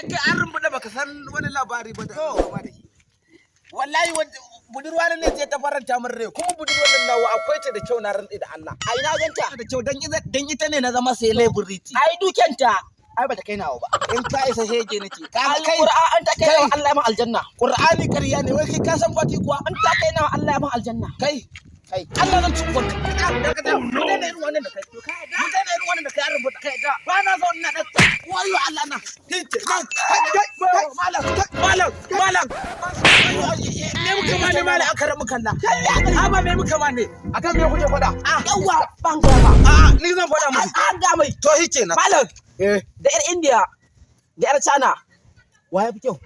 ake an rumbuɗe baka san wani labari ba da ba da shi. Wallahi budurwa ne ce ta faranta min rai kuma budurwar nan nawa akwai ta da kyau na rantsi da Allah. A ina ganta? Da kyau dan ita ne na zama celebrity. Ai dukenta. Ai bata kai nawa ba. In ka isa shege nake. Ka kai Qur'an ta kai nawa Allah ya man aljanna. Qur'ani ƙarya ne wai kai ka san fati kuwa an ta kai nawa Allah ya man aljanna. Kai Allah nan tukun ka daga da mu ne irin wannan da kai to kai da mu ne irin wannan da kai an rubuta kai da ba na zo ina da wayo Allah na hince nan malam me muka ma ne malam akara muka Allah ha ba me muka ma ne akan me kuke faɗa Yawwa ban ga ba. Ni zan faɗa muku An ga mai. to hice na Malam. Da yar India da yar China. Waye fi kyau?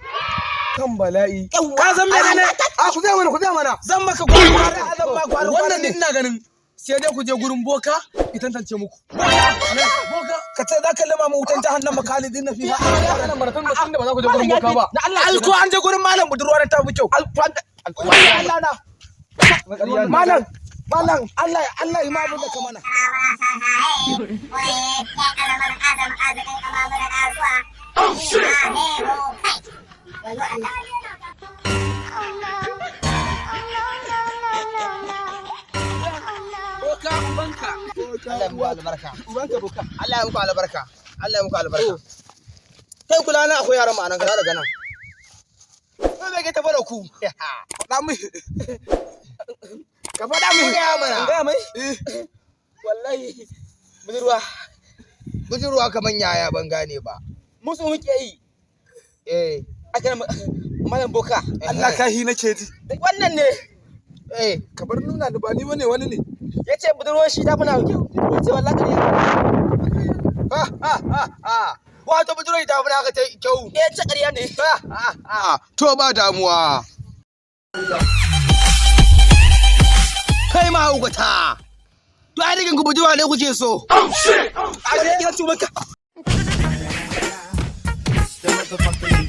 kan bala'i ka san me ne ku zai mana zan maka gwara wannan din ina ganin sai dai ku je gurin boka ki tantance muku boka ka ce za ka lima mu wutan jahannama khalidin na fiha nan baratun da ba za ku je gurin boka ba ai ko an je gurin malam budurwa ta fi kyau Allah na malam Allah ya mabu da kamana Oh shit! boka ubanka Allah ya muku albarka. ubanka boka Allah ya muku albarka. Allah ya muku albarka. Kai kula na akwai yaran ma'anan ka daga nan. Ko me ke tafa da ku? faɗa mai ka faɗa mai Ga mana. ga mai Wallahi budurwa kaman yaya ban gane ba. Musu muke yi. Aka malam boka. Allah ka hi nake ji Wannan ne. ka bar nuna ni ba ni bane wani ne Yace budurwar shi ta muna kyau. Yace wallahi kare. Wato budurwar ta muna ka ta kyau. Ce ƙarya ne. To ba damuwa. Kai ma hukata. To ai rigin ku bujuwa ne kuke so. a je gidan tubanka The motherfucking